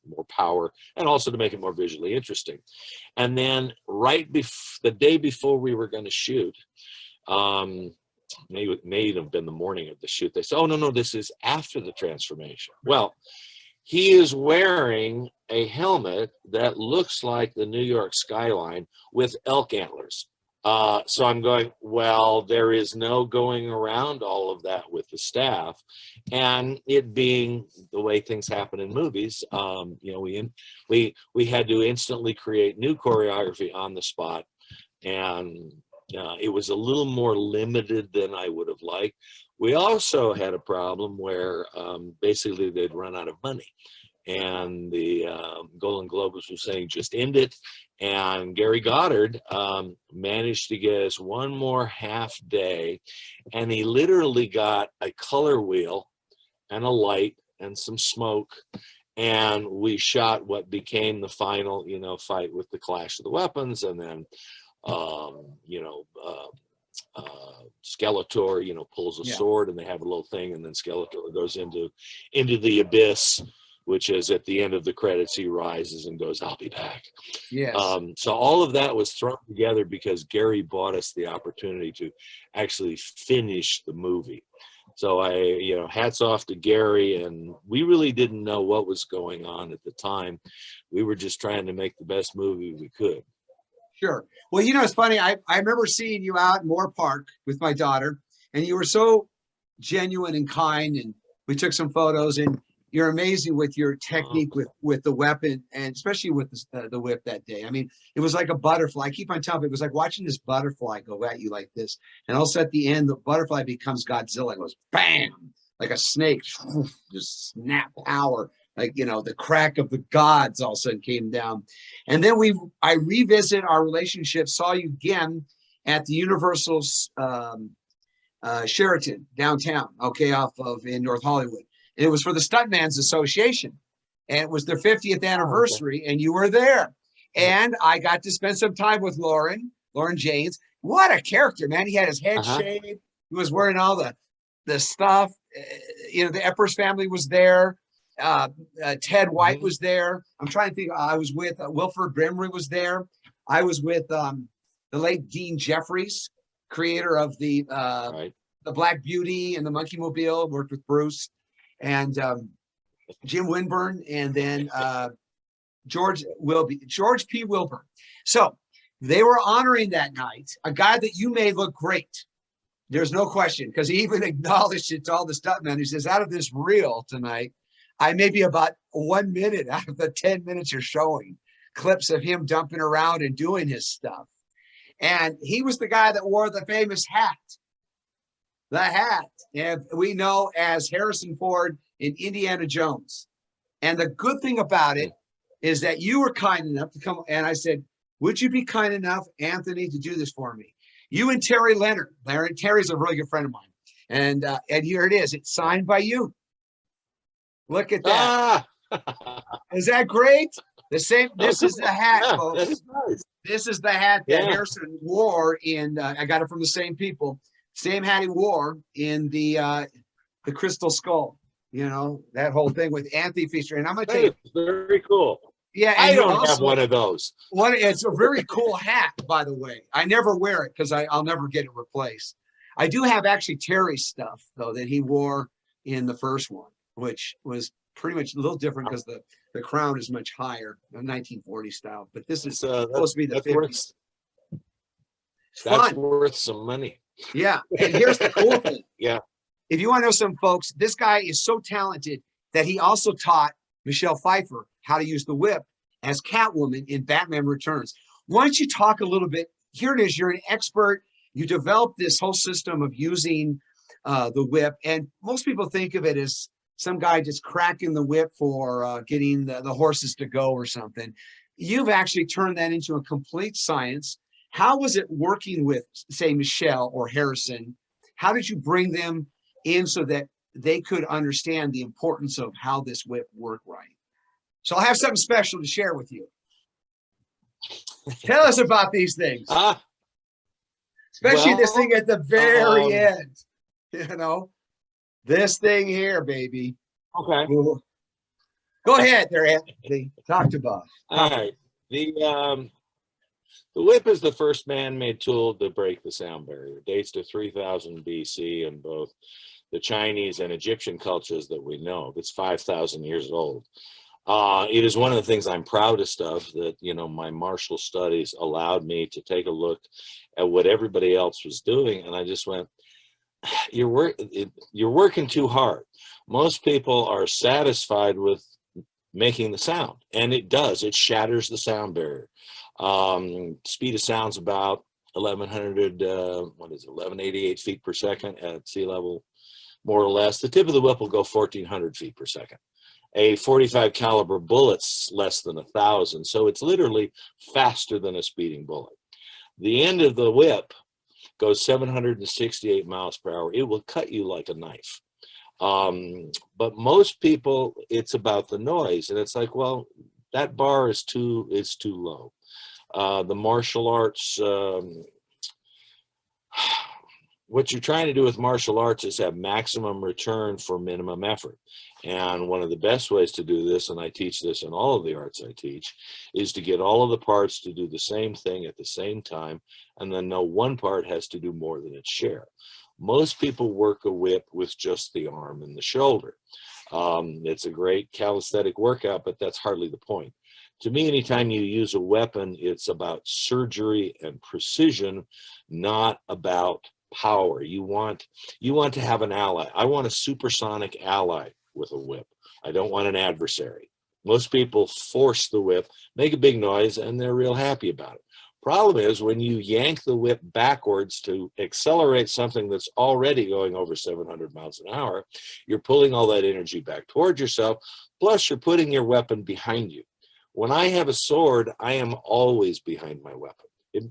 Speaker 2: more power and also to make it more visually interesting. And then the day before we were going to shoot, may have been the morning of the shoot, they said, oh, no, this is after the transformation. Well, he is wearing a helmet that looks like the New York skyline with elk antlers. So I'm going, well, there is no going around all of that with the staff. And it being the way things happen in movies, you know, we had to instantly create new choreography on the spot. And it was a little more limited than I would have liked. We also had a problem where basically they'd run out of money. And the Golden Globes was saying, just end it. And Gary Goddard managed to get us one more half day. And he literally got a color wheel and a light and some smoke. And we shot what became the final, you know, fight with the clash of the weapons. And then Skeletor, you know, pulls a
Speaker 1: Yeah.
Speaker 2: sword, and they have a little thing, and then Skeletor goes into the abyss, which is at the end of the credits. He rises and goes, "I'll be back."
Speaker 1: Yes.
Speaker 2: So all of that was thrown together because Gary bought us the opportunity to actually finish the movie. So hats off to Gary, and we really didn't know what was going on at the time. We were just trying to make the best movie we could.
Speaker 1: Sure. Well, you know, it's funny. I remember seeing you out in Moore Park with my daughter, and you were so genuine and kind, and we took some photos, and you're amazing with your technique with the weapon, and especially with the whip that day. I mean, it was like a butterfly. I keep on telling people, it was like watching this butterfly go at you like this, and also at the end, the butterfly becomes Godzilla. It goes bam, like a snake, just snap power. Like, you know, the crack of the gods all of a sudden came down. And then I revisit our relationship, saw you again at the Universal Sheraton downtown, okay, in North Hollywood. And it was for the Stuntman's Association. And it was their 50th anniversary, and you were there. And I got to spend some time with Lauren Janes. What a character, man. He had his head shaved. He was wearing all the stuff. You know, the Epper's family was there. Ted White was there. I'm trying to think. I was with Wilford Brimley was there. I was with the late Dean Jeffries, creator of the Black Beauty and the Monkey Mobile. Worked with Bruce and Jim Winburn, and then George P. Wilburn. So they were honoring that night a guy that you made look great. There's no question, because he even acknowledged it to all the stuntmen. He says, out of this reel tonight, I may be about 1 minute out of the 10 minutes you're showing clips of him dumping around and doing his stuff. And he was the guy that wore the famous hat. The hat, and we know as Harrison Ford in Indiana Jones. And the good thing about it is that you were kind enough to come, and I said, would you be kind enough, Anthony, to do this for me? You and Terry Leonard. Terry's a really good friend of mine. And here it is. It's signed by you. Look at that. Is that great? This is the hat, folks.
Speaker 2: That is nice.
Speaker 1: This is the hat that Harrison wore in, I got it from the same people. Same hat he wore in the Crystal Skull. You know, that whole thing with Anthony Fisher. And I'm going to tell you.
Speaker 2: Very cool.
Speaker 1: Yeah.
Speaker 2: I don't have one of those.
Speaker 1: It's a very cool hat, by the way. I never wear it because I'll never get it replaced. I do have actually Terry's stuff, though, that he wore in the first one, which was pretty much a little different because the crown is much higher, 1940 style. But this is supposed to be the 50s.
Speaker 2: That's worth some money.
Speaker 1: Yeah. And here's the cool thing.
Speaker 2: Yeah.
Speaker 1: If you want to know some folks, this guy is so talented that he also taught Michelle Pfeiffer how to use the whip as Catwoman in Batman Returns. Why don't you talk a little bit? Here it is. You're an expert. You developed this whole system of using the whip. And most people think of it as some guy just cracking the whip for getting the horses to go or something. You've actually turned that into a complete science. How was it working with, say, Michelle or Harrison? How did you bring them in so that they could understand the importance of how this whip worked right? So I'll have something special to share with you. Tell us about these things. Especially this thing at the very end. You know, this thing here, baby.
Speaker 2: Okay.
Speaker 1: Go ahead there, Anthony. Talk to Bob.
Speaker 2: All right. The whip is the first man-made tool to break the sound barrier. It dates to 3000 BC in both the Chinese and Egyptian cultures that we know. It's 5,000 years old. It is one of the things I'm proudest of, that, you know, my martial studies allowed me to take a look at what everybody else was doing. And I just went, you're working too hard. Most people are satisfied with making the sound, and it does. It shatters the sound barrier. Speed of sound's about 1188 feet per second at sea level, more or less. The tip of the whip will go 1400 feet per second. A 45 caliber bullet's less than 1,000, so it's literally faster than a speeding bullet. The end of the whip goes 768 miles per hour. It will cut you like a knife. But most people, it's about the noise, and it's like, well, that bar is too low. The martial arts what you're trying to do with martial arts is have maximum return for minimum effort. And one of the best ways to do this, and I teach this in all of the arts I teach, is to get all of the parts to do the same thing at the same time, and then no one part has to do more than its share. Most people work a whip with just the arm and the shoulder. It's a great calisthenic workout, but that's hardly the point. To me, anytime you use a weapon, it's about surgery and precision, not about power. You want to have an ally. I want a supersonic ally with a whip. I don't want an adversary. Most people force the whip, make a big noise, and they're real happy about it. Problem is when you yank the whip backwards to accelerate something that's already going over 700 miles an hour, you're pulling all that energy back towards yourself, plus you're putting your weapon behind you. When I have a sword, I am always behind my weapon. It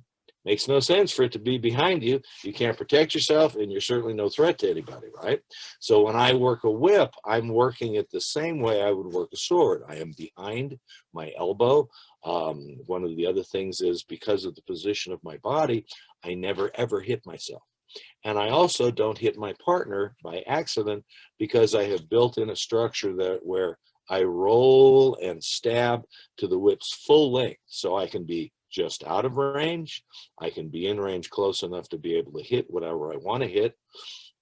Speaker 2: makes no sense for it to be behind you. You can't protect yourself, and you're certainly no threat to anybody, right? So when I work a whip, I'm working it the same way I would work a sword. I am behind my elbow. One of the other things is because of the position of my body, I never ever hit myself. And I also don't hit my partner by accident because I have built in a structure where I roll and stab to the whip's full length, so I can be just out of range. I can be in range close enough to be able to hit whatever I want to hit.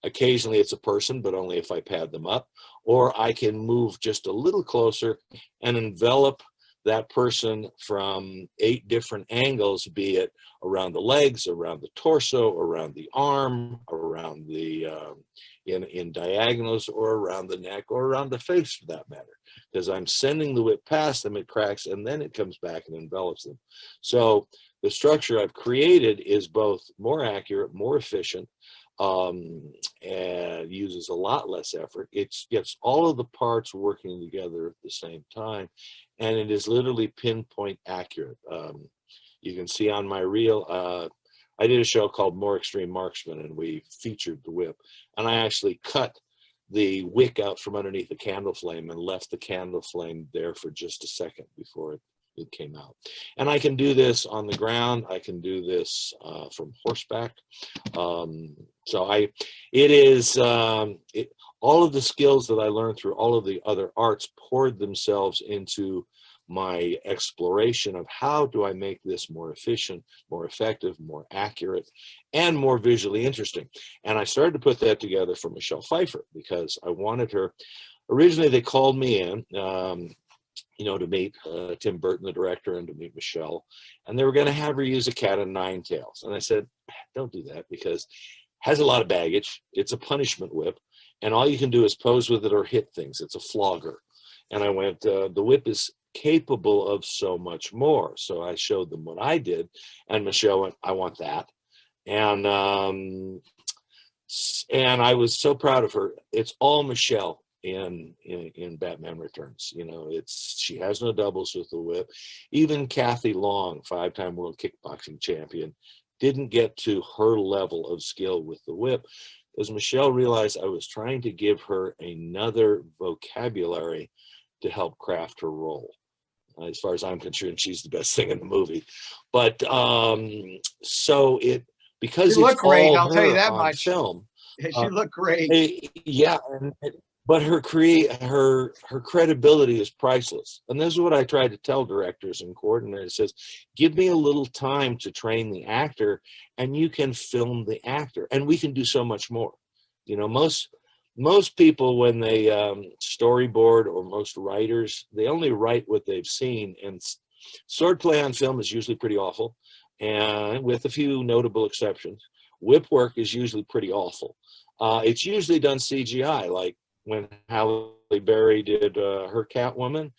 Speaker 2: Occasionally it's a person, but only if I pad them up. Or I can move just a little closer and envelop that person from 8 different angles, be it around the legs, around the torso, around the arm, around the in diagonals, or around the neck, or around the face for that matter. Because I'm sending the whip past them, it cracks, and then it comes back and envelops them. So the structure I've created is both more accurate, more efficient, and uses a lot less effort. It gets all of the parts working together at the same time, and it is literally pinpoint accurate. You can see on my reel, I did a show called More Extreme Marksman, and we featured the whip, and I actually cut the wick out from underneath the candle flame and left the candle flame there for just a second before it came out. And I can do this on the ground. I can do this from horseback. All of the skills that I learned through all of the other arts poured themselves into my exploration of how do I make this more efficient, more effective, more accurate, and more visually interesting. And I started to put that together for Michelle Pfeiffer because I wanted her. Originally, they called me in, to meet Tim Burton, the director, and to meet Michelle. And they were going to have her use a cat of 9 tails. And I said, don't do that because it has a lot of baggage. It's a punishment whip. And all you can do is pose with it or hit things. It's a flogger. And I went, the whip is capable of so much more. So I showed them what I did, and Michelle went, I want that. And I was so proud of her. It's all Michelle in Batman Returns. She has no doubles with the whip. Even Kathy Long, 5-time world kickboxing champion, didn't get to her level of skill with the whip, because Michelle realized I was trying to give her another vocabulary to help craft her role. As far as I'm concerned, she's the best thing in the movie. But so because
Speaker 1: she looked great,
Speaker 2: all
Speaker 1: I'll tell you
Speaker 2: her
Speaker 1: that
Speaker 2: on
Speaker 1: much.
Speaker 2: film.
Speaker 1: She looked great.
Speaker 2: Yeah, but her credibility is priceless. And this is what I try to tell directors and coordinators. It says, give me a little time to train the actor, and you can film the actor, and we can do so much more. Most people, when they storyboard, or most writers, they only write what they've seen, and swordplay on film is usually pretty awful, and with a few notable exceptions. Whip work is usually pretty awful. It's usually done CGI, like when Halle Berry did her Catwoman.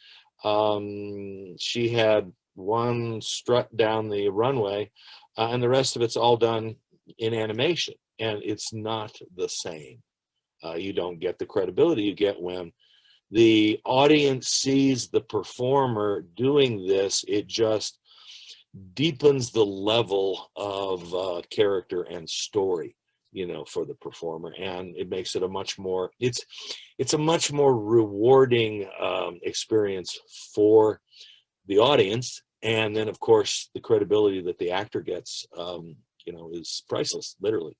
Speaker 2: She had one strut down the runway, and the rest of it's all done in animation, and it's not the same. You don't get the credibility you get when the audience sees the performer doing this. It just deepens the level of character and story, for the performer, and it makes it a much more rewarding experience for the audience. And then, of course, the credibility that the actor gets you know, is priceless, literally.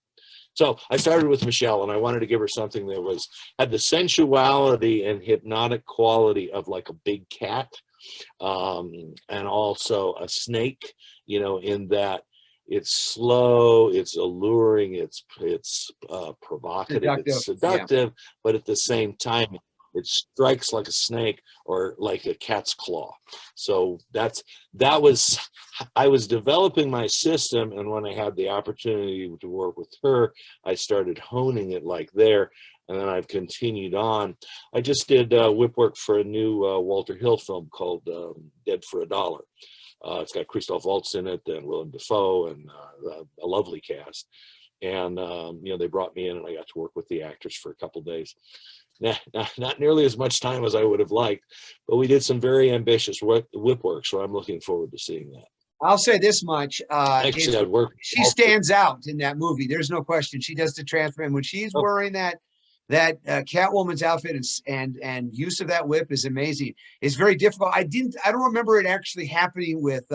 Speaker 2: So I started with Michelle, and I wanted to give her something that had the sensuality and hypnotic quality of like a big cat, and also a snake, you know, in that it's slow, it's alluring, it's provocative, it's seductive, but at the same time, it strikes like a snake or like a cat's claw. So I was developing my system, and when I had the opportunity to work with her, I started honing it like there, and then I've continued on. I just did whip work for a new Walter Hill film called Dead for a Dollar. It's got Christoph Waltz in it and Willem Dafoe and a lovely cast. And, you know, they brought me in and I got to work with the actors for a couple of days. Not nearly as much time as I would have liked, but we did some very ambitious whip work. So I'm looking forward to seeing that.
Speaker 1: I'll say this much.
Speaker 2: Actually,
Speaker 1: she stands out in that movie. There's no question. She does the transfer. And when she's wearing that Catwoman's outfit and use of that whip is amazing. It's very difficult. I don't remember it actually happening with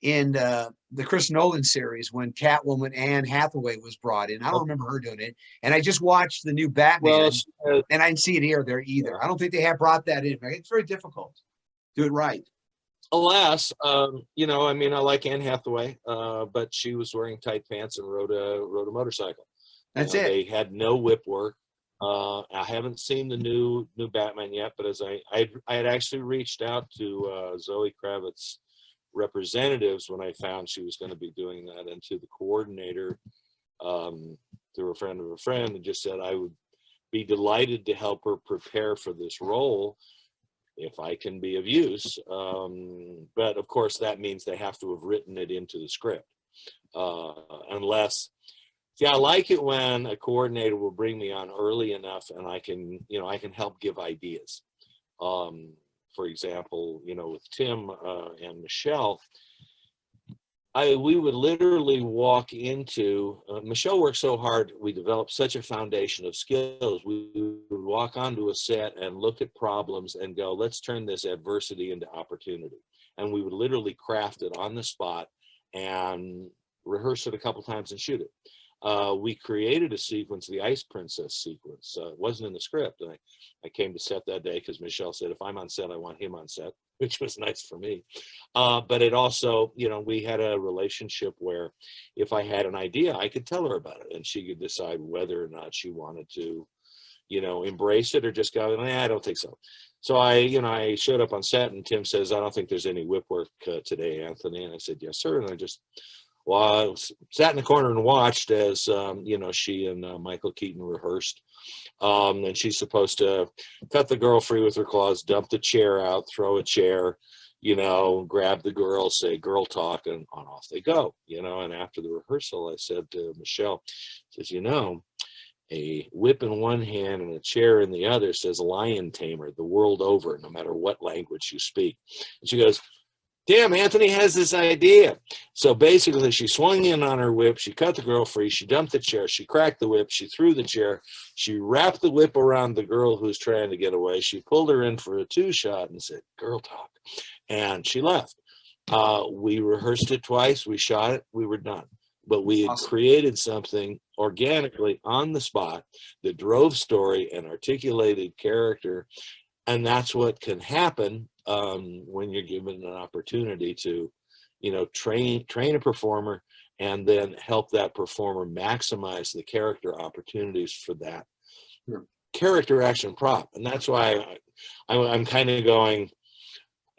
Speaker 1: in the Chris Nolan series when Catwoman Anne Hathaway was brought in. I don't remember her doing it. And I just watched the new Batman, and I didn't see it here there either. Yeah. I don't think they have brought that in. It's very difficult. Do it right.
Speaker 2: Alas, you know, I mean, I like Anne Hathaway, but she was wearing tight pants and rode a motorcycle.
Speaker 1: That's it.
Speaker 2: They had no whip work. I haven't seen the new Batman yet, but as I had actually reached out to Zoe Kravitz's representatives when I found she was going to be doing that, and to the coordinator through a friend of a friend, and just said I would be delighted to help her prepare for this role if I can be of use. But of course, that means they have to have written it into the script, unless. Yeah, I like it when a coordinator will bring me on early enough and I can help give ideas. For example, you know, with Tim and Michelle, we would literally walk into, Michelle worked so hard, we developed such a foundation of skills. We would walk onto a set and look at problems and go, let's turn this adversity into opportunity. And we would literally craft it on the spot and rehearse it a couple times and shoot it. We created a sequence, the Ice Princess sequence. It wasn't in the script. And I came to set that day because Michelle said, if I'm on set, I want him on set, which was nice for me. But it also, you know, we had a relationship where if I had an idea, I could tell her about it and she could decide whether or not she wanted to, you know, embrace it or just go, I don't think so. So I showed up on set and Tim says, I don't think there's any whip work today, Anthony. And I said, yes, sir. And I sat in the corner and watched as, you know, she and Michael Keaton rehearsed. And she's supposed to cut the girl free with her claws, dump the chair out, throw a chair, you know, grab the girl, say girl talk, and on off they go, you know. And after the rehearsal, I said to Michelle, says, you know, a whip in one hand and a chair in the other says lion tamer the world over, no matter what language you speak. And she goes, damn, Anthony has this idea. So basically, she swung in on her whip. She cut the girl free. She dumped the chair. She cracked the whip. She threw the chair. She wrapped the whip around the girl who's trying to get away. She pulled her in for a 2-shot and said, girl talk. And she left. We rehearsed it twice. We shot it. We were done. But we had created something organically on the spot that drove story and articulated character. And that's what can happen when you're given an opportunity to, you know, train a performer and then help that performer maximize the character opportunities for that character action prop. And that's why I'm kind of going,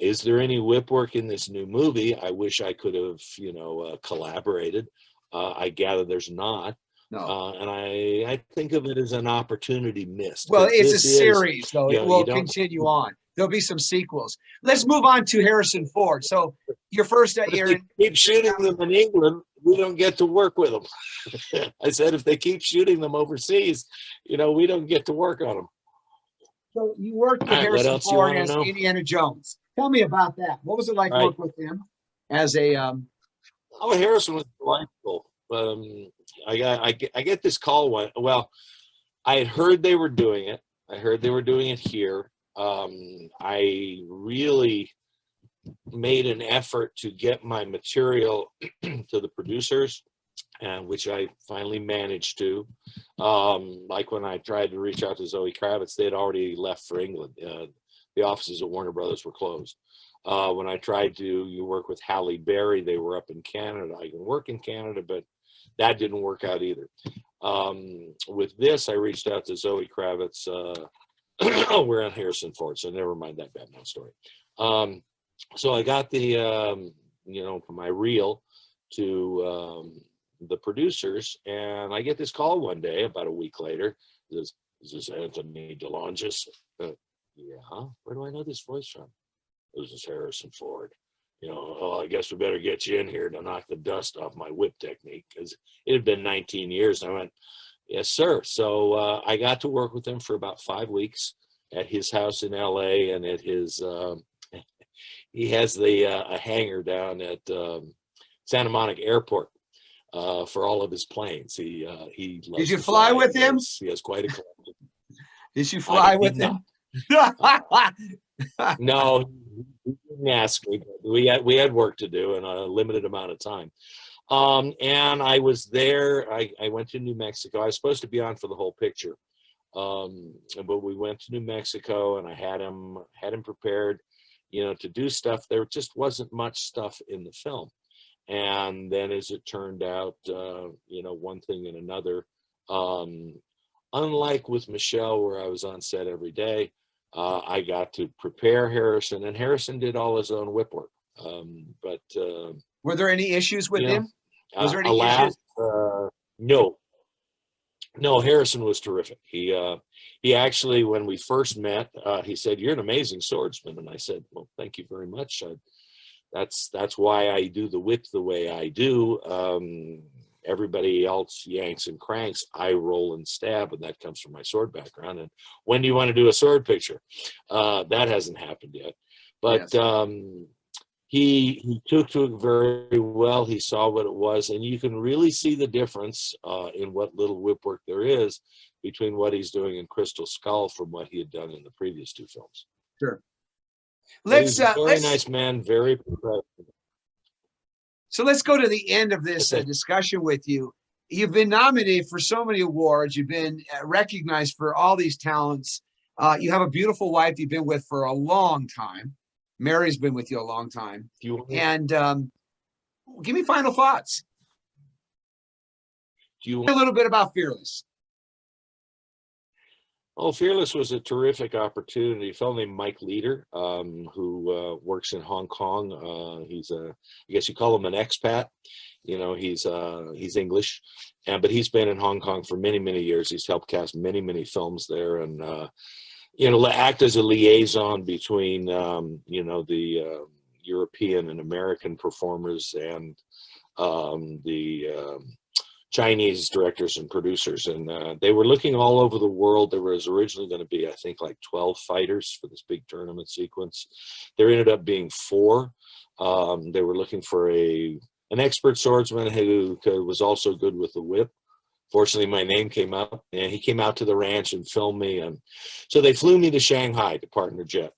Speaker 2: is there any whip work in this new movie? I wish I could have, you know, collaborated. I gather there's not.
Speaker 1: No.
Speaker 2: And I think of it as an opportunity missed.
Speaker 1: Well, it's a series, though. It will continue on. There'll be some sequels. Let's move on to Harrison Ford. So your first year.
Speaker 2: If they keep shooting them in England, we don't get to work with them. I said, if they keep shooting them overseas, you know, we don't get to work on them.
Speaker 1: So you worked with Harrison Ford as Indiana Jones. Tell me about that. What was it like to work with him as a?
Speaker 2: Oh, Harrison was delightful. I get this call one. Well, I had heard they were doing it. I heard they were doing it here. I really made an effort to get my material to the producers which I finally managed to. Like when I tried to reach out to Zoe Kravitz, they had already left for England. The offices at Warner Brothers were closed. When I tried to work with Halle Berry, they were up in Canada. I can work in Canada, but that didn't work out either. With this, I reached out to Zoe Kravitz. We're on Harrison Ford, so never mind that Batman story. So I got the, my reel to the producers, and I get this call one day about a week later. Is this Anthony DeLongis? Yeah. Where do I know this voice from? This is Harrison Ford. I guess we better get you in here to knock the dust off my whip technique, because it had been 19 years. And I went, yes, sir. So I got to work with him for about 5 weeks at his house in LA, and at his, he has a hangar down at Santa Monica Airport for all of his planes. He loves
Speaker 1: Did you
Speaker 2: to
Speaker 1: fly with him?
Speaker 2: He has quite a collection.
Speaker 1: Did you fly with him?
Speaker 2: No, he didn't ask me. But we had work to do in a limited amount of time. And I was there. I went to New Mexico. I was supposed to be on for the whole picture, but we went to New Mexico, and I had him prepared, to do stuff. There just wasn't much stuff in the film. And then, as it turned out, one thing and another. Unlike with Michelle, where I was on set every day, I got to prepare Harrison, and Harrison did all his own whip work. But
Speaker 1: were there any issues with him? Was there any issues?
Speaker 2: No, Harrison was terrific. He actually, when we first met, he said, "You're an amazing swordsman," and I said, "Well, thank you very much. That's why I do the whip the way I do. Everybody else yanks and cranks. I roll and stab, and that comes from my sword background. And when do you want to do a sword picture?" That hasn't happened yet, but yes. He took to it very well. He saw what it was, and you can really see the difference in what little whip work there is between what he's doing in Crystal Skull from what he had done in the previous 2 films.
Speaker 1: Sure.
Speaker 2: He's a very nice man, very professional.
Speaker 1: So let's go to the end of this discussion with you. You've been nominated for so many awards. You've been recognized for all these talents. You have a beautiful wife you've been with for a long time. Mary's been with you a long time. And give me final thoughts. A little bit about Fearless.
Speaker 2: Oh, Fearless was a terrific opportunity. A fellow named Mike Leader, who works in Hong Kong. He's I guess you call him an expat. He's English, but he's been in Hong Kong for many, many years. He's helped cast many, many films there, and act as a liaison between the European and American performers and the Chinese directors and producers, and they were looking all over the world. There was originally going to be, I think, like 12 fighters for this big tournament sequence. There ended up being 4. They were looking for an expert swordsman who was also good with the whip. Fortunately, my name came up, and he came out to the ranch and filmed me, and so they flew me to Shanghai to partner jet,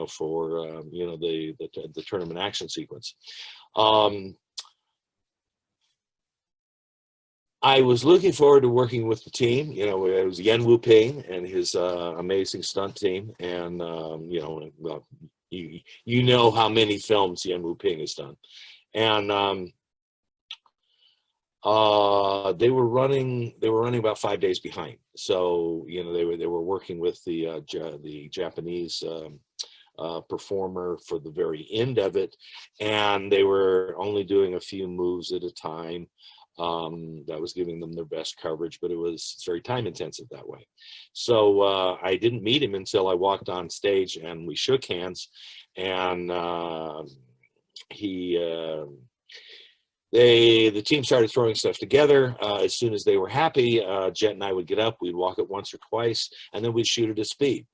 Speaker 2: for the tournament action sequence. I was looking forward to working with the team. It was Yen Wu Ping and his amazing stunt team, and well, you know how many films Yen Wu Ping has done, and they were running about 5 days behind. So they were working with the Japanese performer for the very end of it, and they were only doing a few moves at a time. That was giving them their best coverage, but it's very time intensive that way. So I didn't meet him until I walked on stage and we shook hands, and the team started throwing stuff together. As soon as they were happy, Jet and I would get up, we'd walk it once or twice, and then we'd shoot it at speed.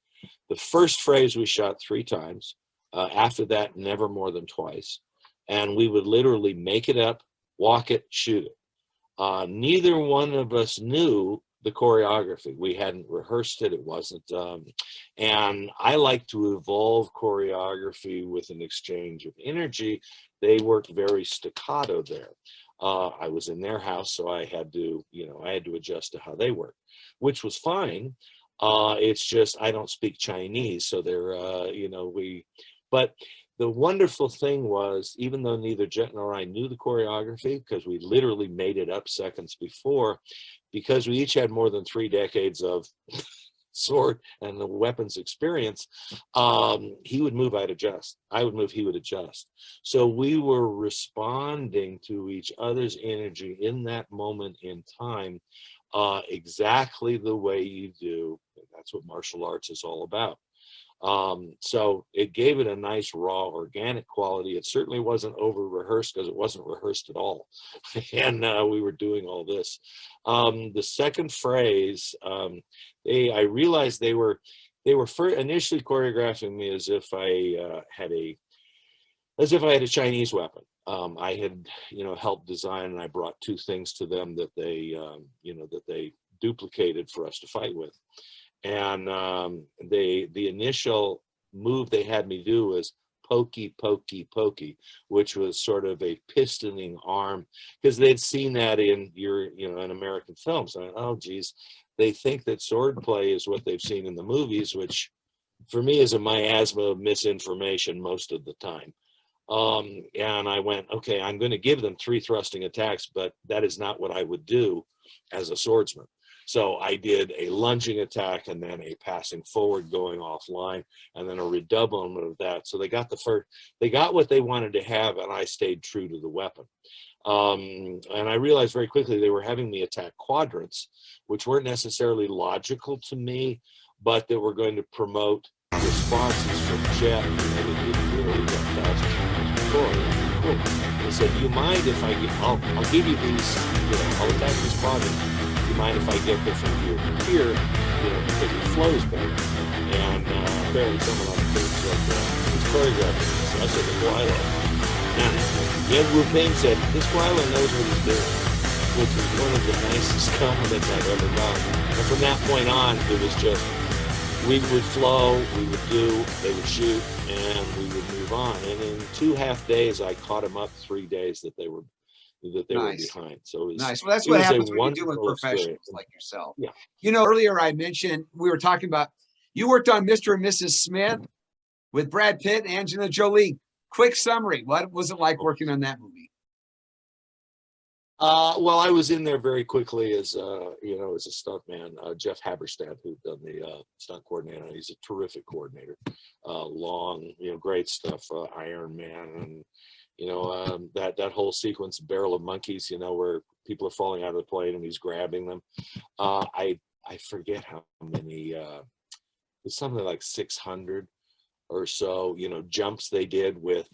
Speaker 2: The first phrase we shot 3 times. After that, never more than twice. And we would literally make it up, walk it, shoot it. Neither one of us knew the choreography. We hadn't rehearsed it. It wasn't. And I like to evolve choreography with an exchange of energy, they worked very staccato there. I was in their house, so I had to, I had to adjust to how they work, which was fine. It's just I don't speak Chinese, so they're, but the wonderful thing was, even though neither Jet nor I knew the choreography, because we literally made it up seconds before, because we each had more than 3 decades of sword and the weapons experience, he would move, I'd adjust. I would move, he would adjust. So we were responding to each other's energy in that moment in time, exactly the way you do. That's what martial arts is all about. So it gave it a nice, raw, organic quality. It certainly wasn't over rehearsed, because it wasn't rehearsed at all. And we were doing all this. The second phrase, I realized they were initially choreographing me as if I had a Chinese weapon. I had, helped design, and I brought 2 things to them that they duplicated for us to fight with. And the initial move they had me do was pokey, pokey, pokey, which was sort of a pistoning arm, because they'd seen that in in American films. I went, oh, geez, they think that sword play is what they've seen in the movies, which for me is a miasma of misinformation most of the time. And I went, okay, I'm going to give them 3 thrusting attacks, but that is not what I would do as a swordsman. So I did a lunging attack, and then a passing forward going offline, and then a redoublement of that. So they got they got what they wanted to have, and I stayed true to the weapon. And I realized very quickly they were having me attack quadrants, which weren't necessarily logical to me, but that were going to promote responses from Jet that it didn't really get faster times before. Cool. They said, do you mind if I'll give you these, I'll attack these quadrants. Do you mind if I get them from here to here, because it flows better? And apparently someone on the team said, he's choreographing this. So I said, well, I love it. And Yen Wu Ping said, this Gwyler knows what he's doing, which was one of the nicest compliments I've ever gotten. And from that point on, it was just, we would flow, we would do, they would shoot, and we would move on. And in 2.5 days, I caught them up 3 days that they were behind. So it was
Speaker 1: nice. Well, that's what happens when you do with professionals like yourself.
Speaker 2: Yeah.
Speaker 1: Earlier I mentioned, we were talking about, you worked on Mr. and Mrs. Smith with Brad Pitt and Angelina Jolie. Quick summary. What was it like working on that movie?
Speaker 2: Well, I was in there very quickly as as a stuntman. Jeff Haberstadt, who'd done the stunt coordinator, he's a terrific coordinator. Long, great stuff. Iron Man, and that whole sequence, Barrel of Monkeys, where people are falling out of the plane and he's grabbing them. I forget how many. It's something like 600 or so, jumps they did with,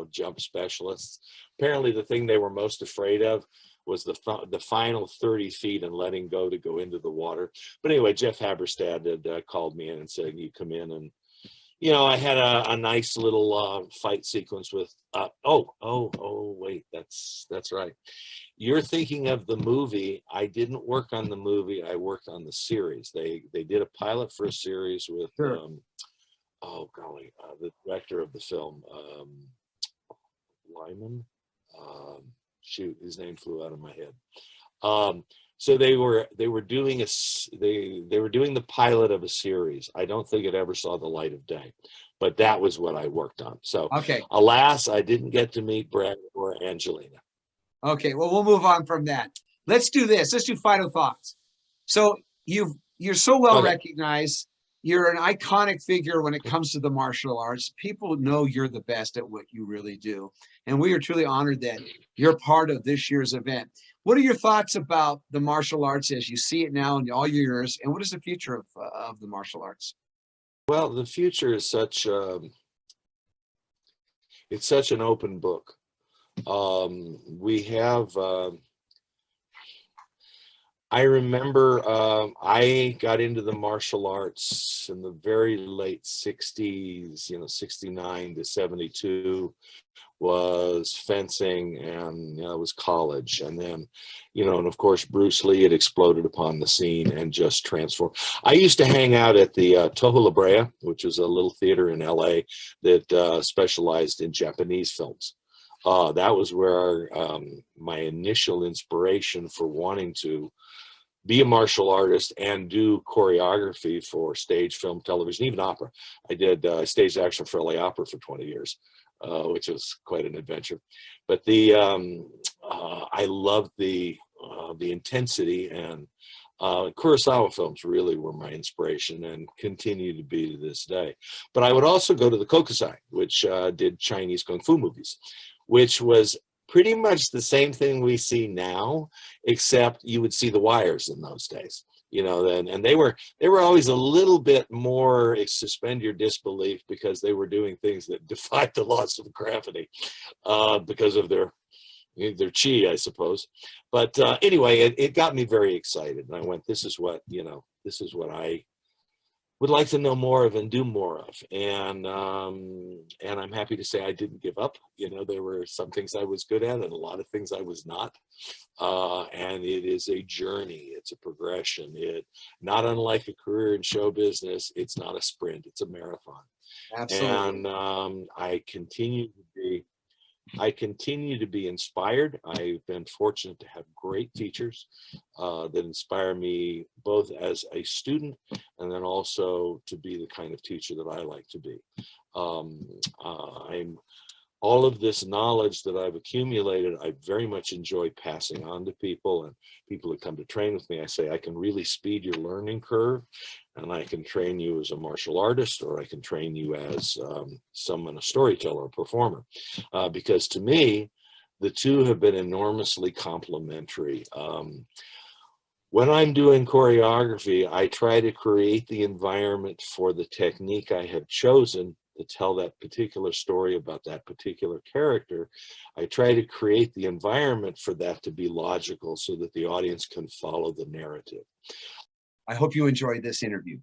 Speaker 2: jump specialists. Apparently, the thing they were most afraid of was the final 30 feet and letting go to go into the water. But anyway, Jeff Haberstadt had called me in and said, you come in, and I had a nice little fight sequence with wait, that's right. You're thinking of the movie. I didn't work on the movie. I worked on the series. They did a pilot for a series with
Speaker 1: Sure.
Speaker 2: The director of the film, Lyman. Shoot, his name flew out of my head. So they were doing the pilot of a series. I don't think it ever saw the light of day, but that was what I worked on. So
Speaker 1: okay,
Speaker 2: alas, I didn't get to meet Brad or Angelina.
Speaker 1: Okay, well, we'll move on from that. Let's do this. Let's do final thoughts. So you're so well recognized. You're an iconic figure when it comes to the martial arts. People know you're the best at what you really do. And we are truly honored that you're part of this year's event. What are your thoughts about the martial arts as you see it now in all your years? And what is the future of the martial arts?
Speaker 2: Well, the future is it's such an open book. We have, I remember I got into the martial arts in the very late 60s, 69 to 72 was fencing, and it was college. And then, and of course, Bruce Lee had exploded upon the scene and just transformed. I used to hang out at the Toho La Brea, which is a little theater in LA that specialized in Japanese films. That was where my initial inspiration for wanting to be a martial artist and do choreography for stage, film, television, even opera. I did stage action for LA Opera for 20 years, which was quite an adventure. But I loved the intensity, and Kurosawa films really were my inspiration and continue to be to this day. But I would also go to the Kokusai, which did Chinese Kung Fu movies, which was pretty much the same thing we see now, except you would see the wires in those days, you know, and they were always a little bit more suspend your disbelief, because they were doing things that defied the laws of gravity because of their chi, I suppose. But anyway, it got me very excited, and I went, this is what I would like to know more of and do more of. And I'm happy to say I didn't give up. You know, there were some things I was good at and a lot of things I was not. And it is a journey. It's a progression. Not unlike a career in show business, it's not a sprint, it's a marathon.
Speaker 1: Absolutely.
Speaker 2: And I continue to be inspired. I've been fortunate to have great teachers that inspire me both as a student and then also to be the kind of teacher that I like to be. All of this knowledge that I've accumulated, I very much enjoy passing on to people, and people that come to train with me, I say, I can really speed your learning curve, and I can train you as a martial artist, or I can train you as a storyteller, a performer, because to me, the two have been enormously complementary. When I'm doing choreography, I try to create the environment for the technique I have chosen to tell that particular story about that particular character. I try to create the environment for that to be logical so that the audience can follow the narrative.
Speaker 1: I hope you enjoyed this interview.